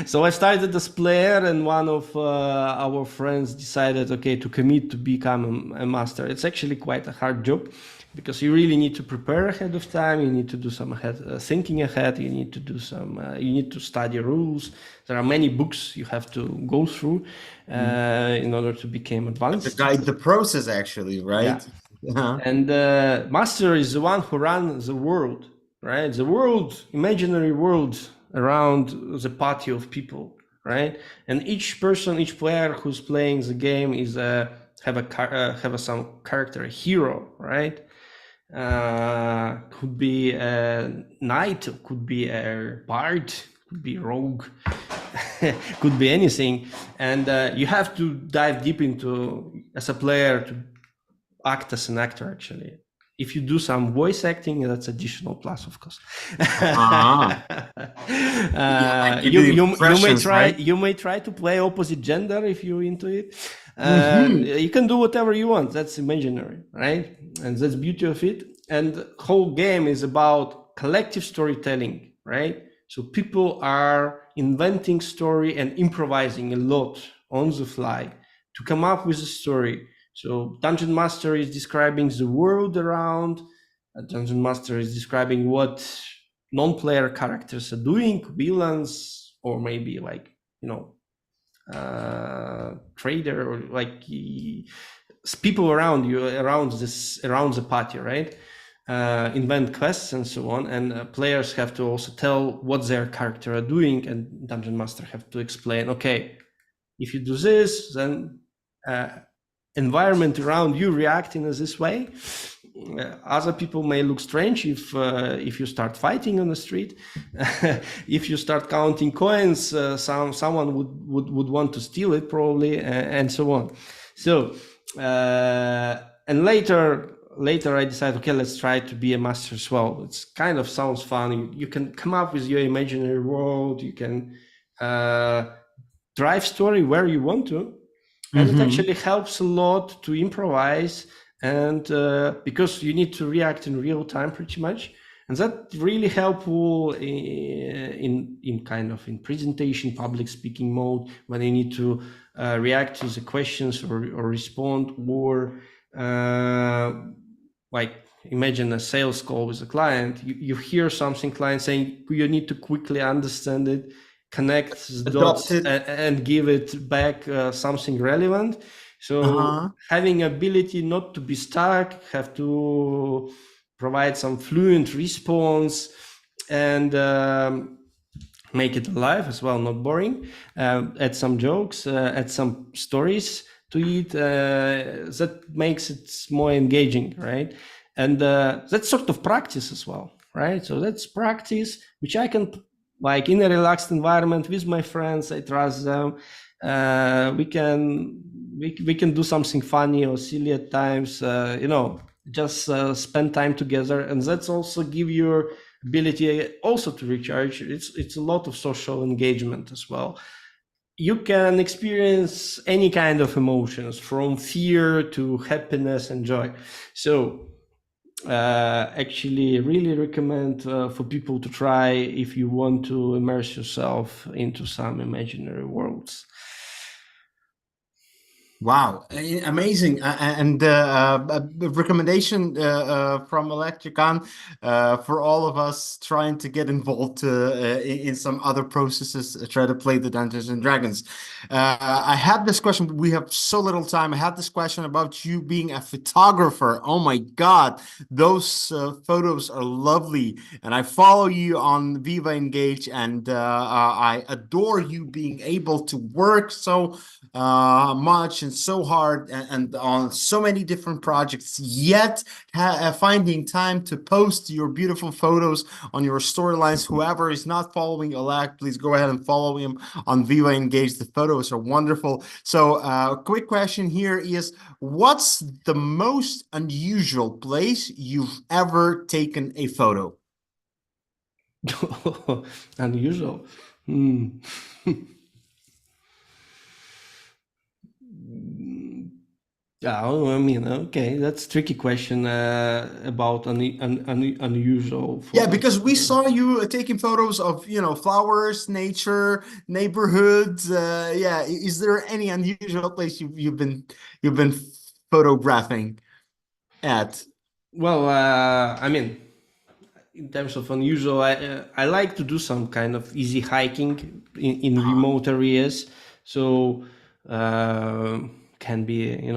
So I started as player, and one of our friends decided, okay, to commit to become a master. It's actually quite a hard job because you really need to prepare ahead of time. You need to do some thinking ahead. You need to do some. You need to study rules. There are many books you have to go through in order to become advanced. To guide the process, actually, right? Yeah. And master is the one who runs the world, right? The world, imaginary world around the party of people, right? And each person, each player who's playing the game is have some character, a hero, right? Could be a knight, could be a bard, could be rogue, could be anything. And you have to dive deep into, as a player, to act as an actor. Actually, if you do some voice acting, that's additional plus, of course. You may try to play opposite gender if you're into it. You can do whatever you want. That's imaginary, right? And that's the beauty of it. And the whole game is about collective storytelling, right? So people are inventing story and improvising a lot on the fly to come up with a story. So Dungeon Master is describing the world around. Dungeon Master is describing what non-player characters are doing, villains, or maybe like, you know, trader, or like people around you, around the party, right? Invent quests and so on, and players have to also tell what their character are doing, and Dungeon Master have to explain, okay, if you do this, then environment around you reacting in this way. Other people may look strange if you start fighting on the street. If you start counting coins, someone would want to steal it probably, and so on. So and later I decided, okay, let's try to be a master as well. It's kind of sounds fun. You can come up with your imaginary world. You can drive story where you want to. And it actually helps a lot to improvise, and because you need to react in real time pretty much. And that really helpful in kind of in presentation, public speaking mode, when you need to react to the questions or respond, or like imagine a sales call with a client. You hear something client saying, you need to quickly understand it, connect the dots and give it back something relevant. So having ability not to be stuck, have to provide some fluent response, and make it alive as well, not boring. Add some jokes, add some stories to it. That makes it more engaging, right? And that's sort of practice as well, right? So that's practice which I can, like in a relaxed environment with my friends, I trust them. We can do something funny or silly at times, just spend time together. And that's also give your ability also to recharge. It's a lot of social engagement as well. You can experience any kind of emotions, from fear to happiness and joy. So actually really recommend for people to try if you want to immerse yourself into some imaginary worlds. Wow, amazing. And a recommendation from Oleg Chekan for all of us trying to get involved in some other processes, try to play the Dungeons and Dragons. I had this question, we have so little time. I had this question about you being a photographer. Oh my God, those photos are lovely. And I follow you on Viva Engage, and I adore you being able to work so much and so hard and on so many different projects, yet finding time to post your beautiful photos on your storylines. Whoever is not following Oleg, please go ahead and follow him on Viva Engage. The photos are wonderful. So, quick question here is, what's the most unusual place you've ever taken a photo? Unusual. Hmm. Yeah, I mean, okay, that's a tricky question about unusual Yeah, photos. because we saw you taking photos of, flowers, nature, neighborhoods. Yeah, is there any unusual place you've been photographing at? Well, I mean, in terms of unusual, I like to do some kind of easy hiking in remote areas. So can be,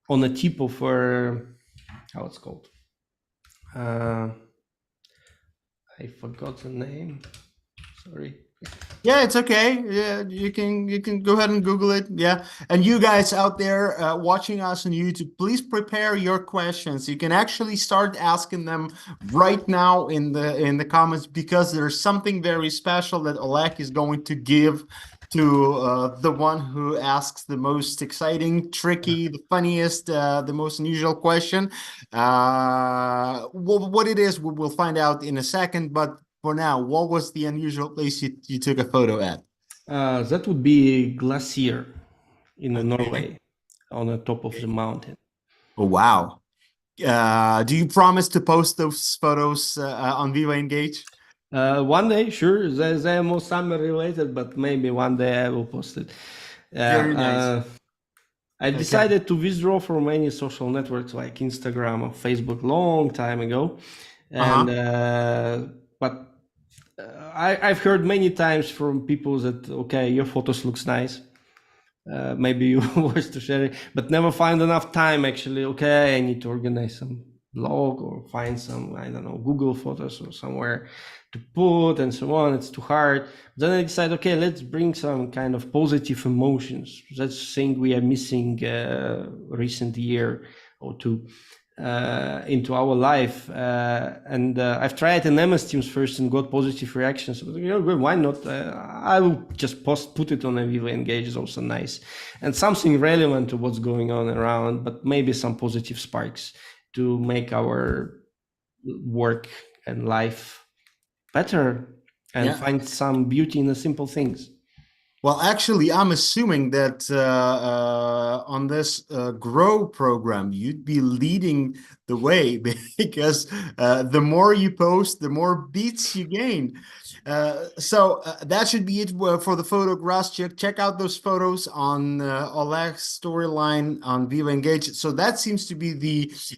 on the tip of how it's called. Uh, I forgot the name. Sorry. Yeah, it's okay. Yeah, you can go ahead and Google it. Yeah, and you guys out there watching us on YouTube, please prepare your questions. You can actually start asking them right now in the comments, because there's something very special that Oleg is going to give to the one who asks the most exciting, tricky, the funniest, the most unusual question. What it is, we'll find out in a second, but for now, what was the unusual place you took a photo at? That would be Glacier in Okay. Norway, on the top of the mountain. Oh, wow. Do you promise to post those photos on Viva Engage? One day, sure, they're more summer related, but maybe one day I will post it. Yeah, Very nice. I Okay. decided to withdraw from any social networks like Instagram or Facebook long time ago, and Uh-huh. but I've heard many times from people that okay, your photos looks nice. Maybe you wish to share it, but never find enough time actually. Okay, I need to organize some blog or find some, I don't know, Google Photos or somewhere to put and so on. It's too hard. Then I decide, okay, let's bring some kind of positive emotions. That's thing we are missing recent year or two into our life. And I've tried in MS Teams first and got positive reactions. So, good, why not? I will just put it on a Viva Engage is also nice. And something relevant to what's going on around, but maybe some positive sparks to make our work and life better and Yeah. find some beauty in the simple things. Well, actually, I'm assuming that on this Grow program, you'd be leading the way because the more you post, the more beats you gain. So that should be it for the photographs. Check out those photos on Oleg's storyline on Viva Engage. So that seems to be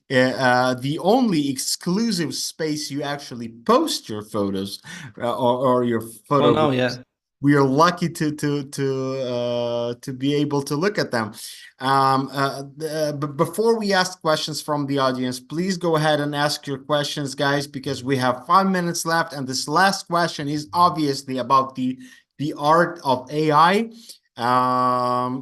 the only exclusive space you actually post your photos or your For now, photographs. yeah. We are lucky to be able to look at them. But before we ask questions from the audience, please go ahead and ask your questions, guys, because we have 5 minutes left, and this last question is obviously about the art of AI.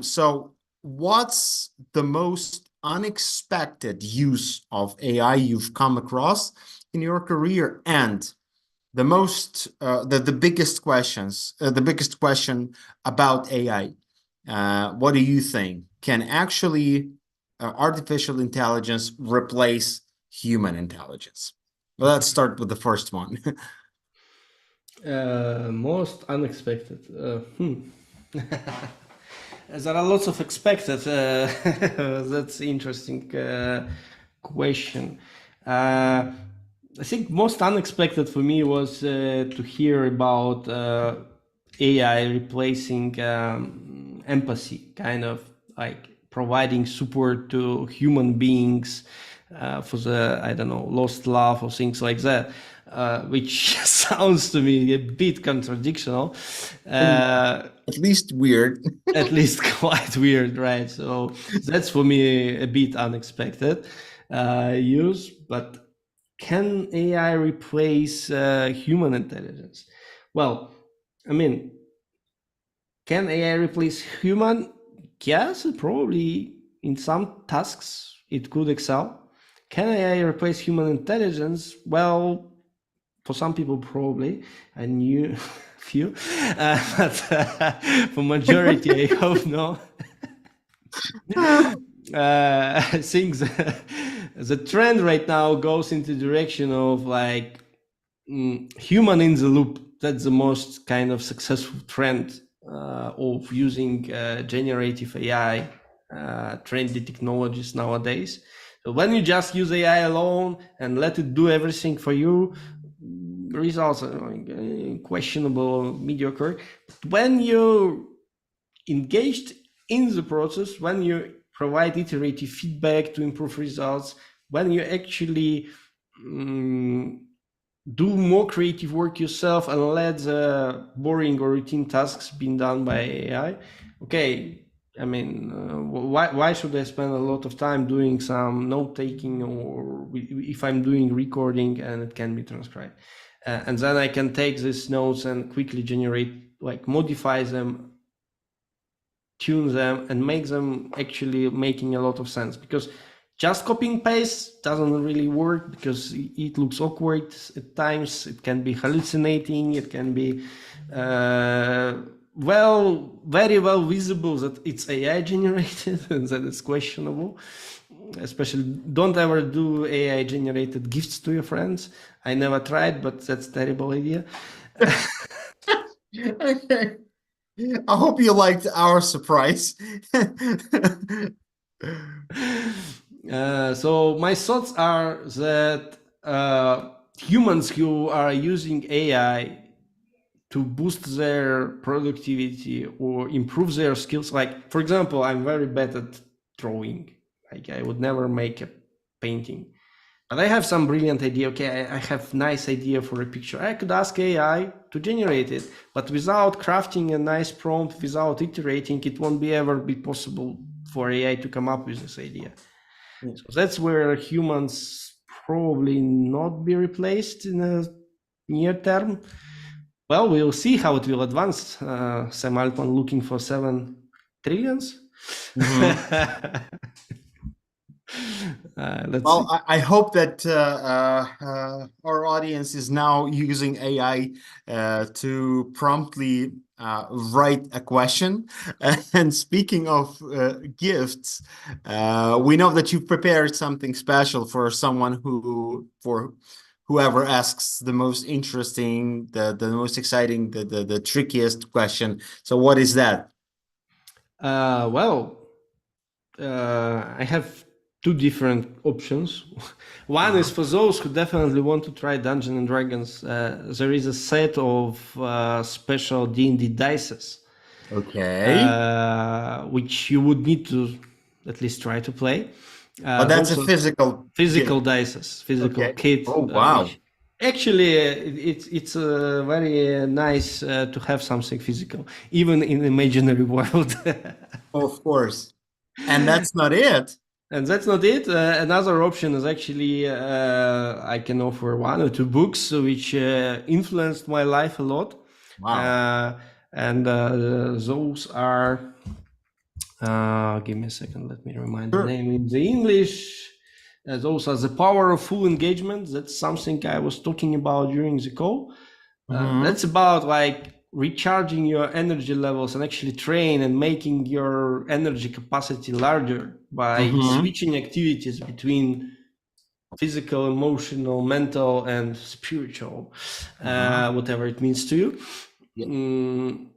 So, what's the most unexpected use of AI you've come across in your career, and the biggest questions, the biggest question about AI? What do you think? Can actually artificial intelligence replace human intelligence? Well, let's start with the first one. Most unexpected. There are lots of expected. That's interesting question. I think most unexpected for me was to hear about AI replacing empathy, kind of like providing support to human beings for the, I don't know, lost love or things like that, which sounds to me a bit contradictional. At least weird. At least quite weird, right? So that's for me a bit unexpected use. But can AI replace human intelligence? Well, I mean, can AI replace human? Yes, probably in some tasks it could excel. Can AI replace human intelligence? Well, for some people probably. I knew few, but for majority, I hope no. I think the trend right now goes into the direction of like human in the loop. That's the most kind of successful trend of using generative AI, trendy technologies nowadays. So when you just use AI alone and let it do everything for you, results are questionable, mediocre. But when you're engaged in the process, when you provide iterative feedback to improve results, when you actually do more creative work yourself and let the boring or routine tasks being done by AI, okay, I mean, why should I spend a lot of time doing some note taking, or if I'm doing recording and it can be transcribed, and then I can take these notes and quickly generate, like modify them, tune them, and make them actually making a lot of sense. Because just copying paste doesn't really work, because it looks awkward at times. It can be hallucinating. It can be very well visible that it's AI generated and that it's questionable. Especially, don't ever do AI generated gifts to your friends. I never tried, but that's a terrible idea. Okay. I hope you liked our surprise. So my thoughts are that humans who are using AI to boost their productivity or improve their skills, like for example, I'm very bad at drawing. Like I would never make a painting. But I have some brilliant idea. Okay, I have nice idea for a picture. I could ask AI to generate it, but without crafting a nice prompt, without iterating, it won't be ever be possible for AI to come up with this idea. Yeah. So that's where humans probably not be replaced in a near term. Well, we'll see how it will advance. Sam Altman looking for 7 trillions. Mhm. Let's Well, see. I hope that our audience is now using AI to promptly write a question. And speaking of gifts, we know that you've prepared something special for someone for whoever asks the most interesting, the most exciting, the trickiest question. So what is that? I have 2 different options. One is for those who definitely want to try Dungeons and Dragons. There is a set of special D&D dices, Okay. which you would need to at least try to play. Oh, that's a Those are physical physical gift. dices, physical Okay. kit, Oh, wow. which actually it's very nice to have something physical, even in the imaginary world. Of course. And that's not it. And that's not it. Another option is actually I can offer 1 or 2 books which influenced my life a lot. Wow. And those are, give me a second, let me remind the Sure. name in the English. Those are The Power of Full Engagement. That's something I was talking about during the call. That's about like recharging your energy levels and actually train and making your energy capacity larger by switching activities between physical, emotional, mental, and spiritual, whatever it means to you. Yeah.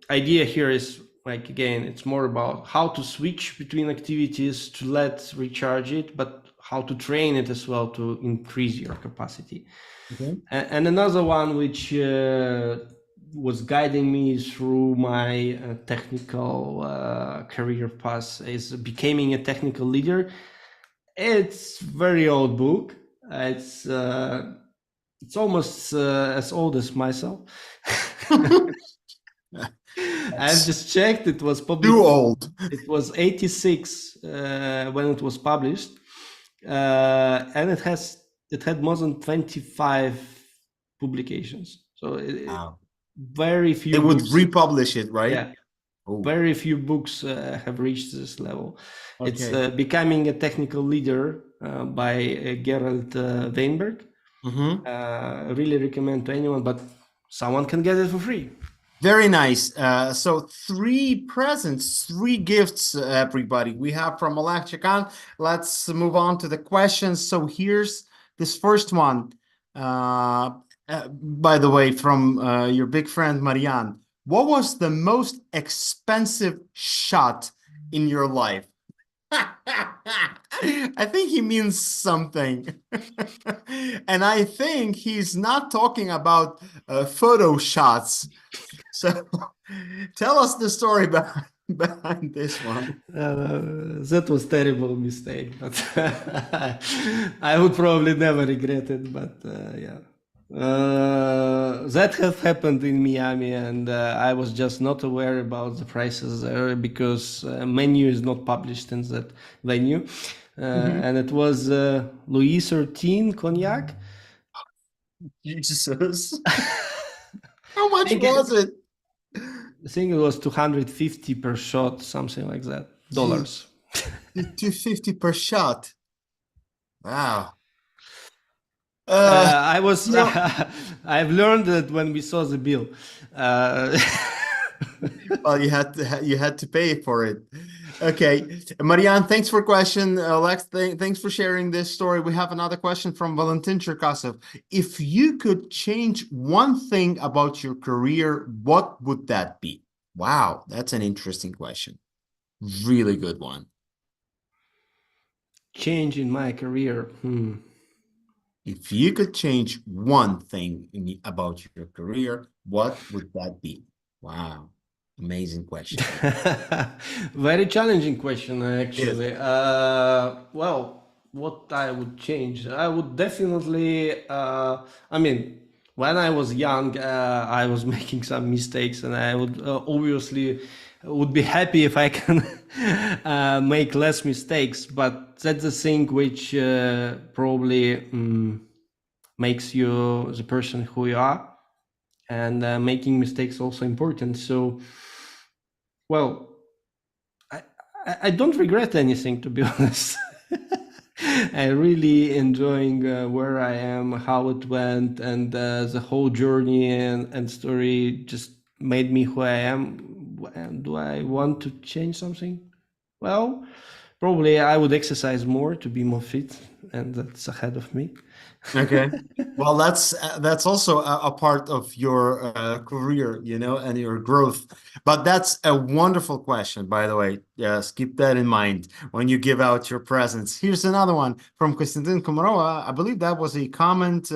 Idea here is like, again, it's more about how to switch between activities to let recharge it, but how to train it as well to increase your capacity. Okay. And another one which was guiding me through my technical career path is becoming a technical leader. It's very old book. It's almost as old as myself. I've just checked. It was published. Too old. It was 86 when it was published, and it had more than 25 publications. So Wow. very few. They would books, republish it, right? yeah, Oh, very few books have reached this level. It's okay. Becoming a Technical Leader by Gerald Weinberg. Really recommend to anyone, but someone can get it for free. Very nice. So 3 presents, 3 gifts, everybody. We have from Oleg Chekan. Let's move on to the questions. So here's this first one. By the way, from your big friend Marianne. What was the most expensive shot in your life? I think he means something. And I think he's not talking about photo shots. So tell us the story behind this one. That was terrible mistake, but I would probably never regret it. But yeah, that have happened in Miami, and I was just not aware about the prices there because menu is not published in that venue, and it was Louis XIII cognac. Jesus. How much was it? I think it was 250 per shot, something like that. Dollars. 250 per shot. Wow. I was. I've learned that when we saw the bill. Well, you had to pay for it. Okay, Marianne, thanks for question. Lex, thanks for sharing this story. We have another question from Valentin Cherkasov. If you could change one thing about your career, what would that be? Wow, that's an interesting question. Really good one. Change in my career. If you could change one thing about your career, what would that be? Wow. Amazing question. Very challenging question, actually. Yes. Well, what I would change? I would definitely, I mean, when I was young, I was making some mistakes, and I would obviously would be happy if I can make less mistakes. But that's the thing which probably makes you the person who you are, and making mistakes also important. So, well, I don't regret anything, to be honest. I really enjoying where I am, how it went, and the whole journey and story just made me who I am. And do I want to change something? Well, probably I would exercise more to be more fit, and that's ahead of me. Okay. Well, that's also a part of your career, you know, and your growth. But that's a wonderful question, by the way. Yes, keep that in mind when you give out your presents. Here's another one from Konstantin Komarova. I believe that was a comment.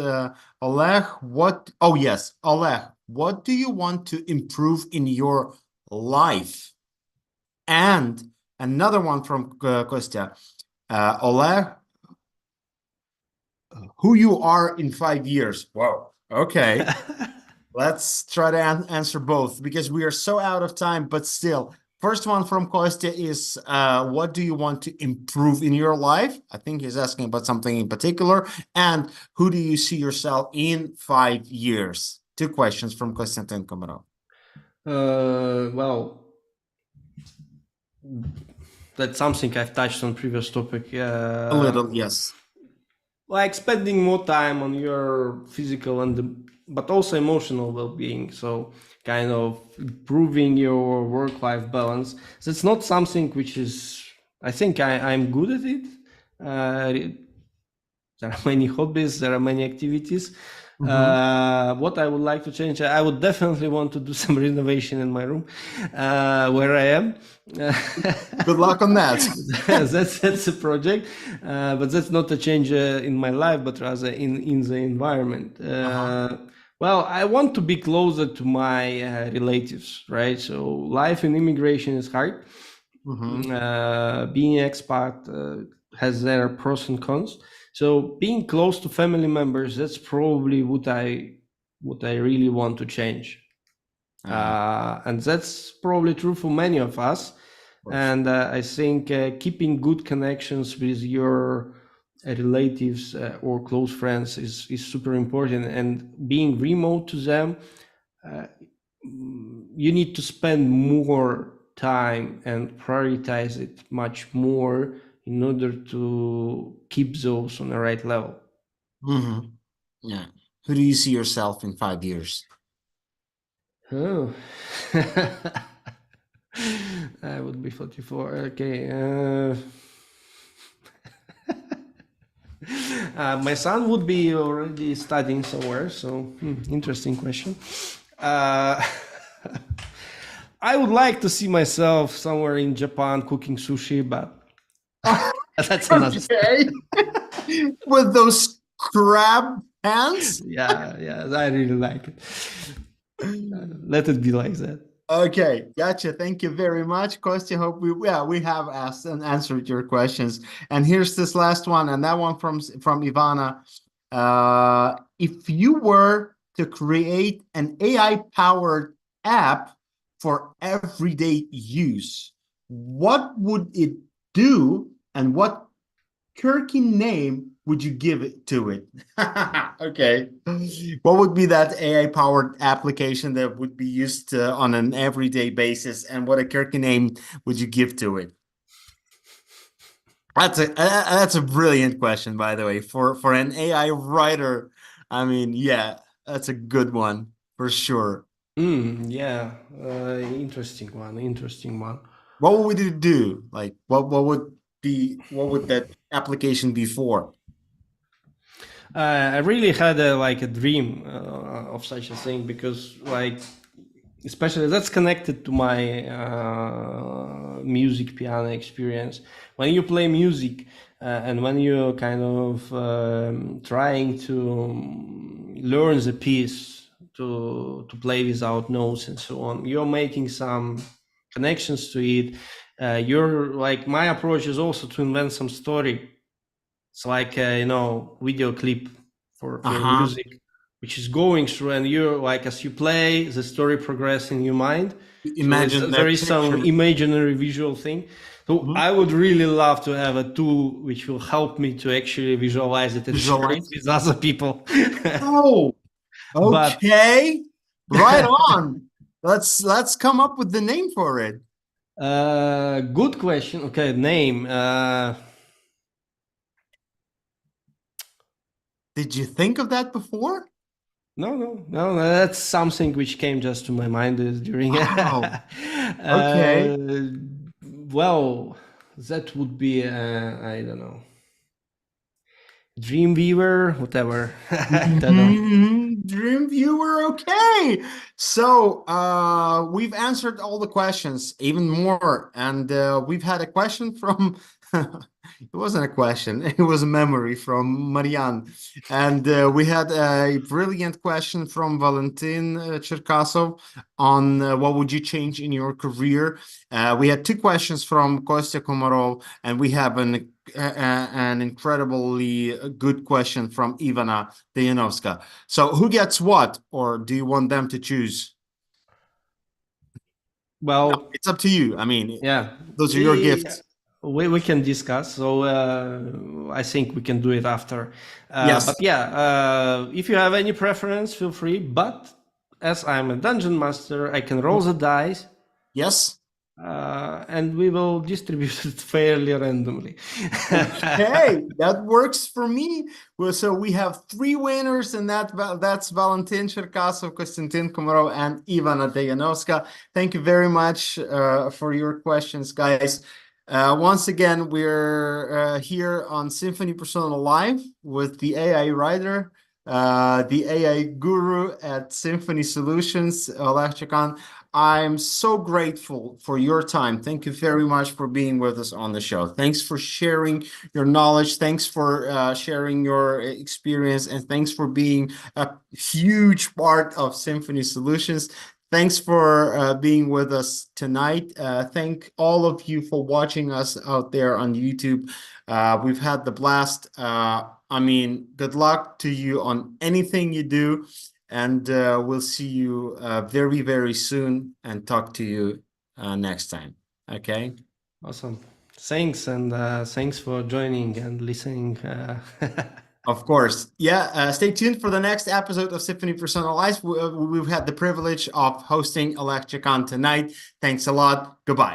Oleg, what? Oh, yes, Oleg, what do you want to improve in your life? And another one from Kostya. Oleg, who you are in 5 years. Wow. Okay. Let's try to answer both because we are so out of time, but still. First one from Kostya is, what do you want to improve in your life? I think he's asking about something in particular. And who do you see yourself in 5 years? 2 questions from Konstantin Komarov. Well, that's something I've touched on previous topic. A little, yes. Like spending more time on your physical but also emotional well-being. So kind of improving your work-life balance. So it's not something which is, I think I'm good at it. There are many hobbies, there are many activities. What I would like to change, I would definitely want to do some renovation in my room where I am. Good luck on that. That's a project, but that's not a change in my life, but rather in the environment. Well, I want to be closer to my relatives, right? So life in immigration is hard. Mm-hmm. Being expat has their pros and cons. So being close to family members, that's probably what I really want to change. Of And that's probably true for many of us. course. And I think keeping good connections with your relatives or close friends is super important. And being remote to them, uh, you need to spend more time and prioritize it much more in order to keep those on the right level. Mm-hmm. Yeah. Who do you see yourself in 5 years? Oh. I would be 44. Okay. My son would be already studying somewhere, so interesting question. Uh, I would like to see myself somewhere in Japan cooking sushi, but that's another story. Okay. With those crab hands? Yeah, yeah, I really like it. Let it be like that. Okay, gotcha. Thank you very much, Kostya. Hope we have asked and answered your questions. And here's this last one, and that one from Ivana. If you were to create an AI-powered app for everyday use, what would it do, and what quirky name would you give it to it? Okay. What would be that AI-powered application that would be used on an everyday basis, and what a quirky name would you give to it? That's a brilliant question, by the way, for an AI writer. I mean, yeah, that's a good one for sure. Yeah, interesting one. Interesting one. What would it do? Like, what would that application be for? I really had a dream of such a thing because especially that's connected to my music piano experience. When you play music and when you're kind of trying to learn the piece to play without notes and so on, you're making some connections to it. You're like my approach is also to invent some story. It's like video clip for Uh-huh. music, which is going through, and you're like as you play, the story progress in your mind. So Imagine there that is some picture. imaginary visual thing. So Mhm. I would really love to have a tool which will help me to actually visualize it and share it Visualize. with other people. Oh, But okay. Right on. Let's come up with the name for it. good question. Okay, name. Did you think of that before? No. That's something which came just to my mind during. Wow. Okay. Well, that would be I don't know, Dreamweaver, whatever. I don't know. Dream viewer, okay. So we've answered all the questions, even more. And we've had a question from it wasn't a question, it was a memory from Marianne. And we had a brilliant question from Valentin Cherkasov on what would you change in your career. We had two questions from Kostya Komarov, and we have an incredibly good question from Ivana Dejanovska. So who gets what, or do you want them to choose? No, Well, it's up to you. I mean, yeah, those are your we gifts. we can discuss. So I think we can do it after. Yes. But yeah, if you have any preference, feel free. But as I'm a dungeon master, I can roll the dice. Yes. And we will distribute it fairly randomly. Okay, that works for me. Well, so we have three winners, and that's Valentin Cherkasov, Konstantin Komarov, and Ivana Dejanovska. Thank you very much for your questions, guys. Once again, we're here on Symphony Persona Live with the AI writer, the AI guru at Symphony Solutions, Oleg Chekan. I'm so grateful for your time. Thank you very much for being with us on the show. Thanks for sharing your knowledge. Thanks for sharing your experience, and thanks for being a huge part of Symphony Solutions. Thanks for being with us tonight. Thank all of you for watching us out there on YouTube. We've had the blast. I mean, good luck to you on anything you do. And we'll see you very, very soon and talk to you next time. Okay. Awesome. Thanks, and thanks for joining and listening. Of course. Yeah. Stay tuned for the next episode of Symphony Persona Live. We've had the privilege of hosting Oleg Chekan tonight. Thanks a lot. Goodbye.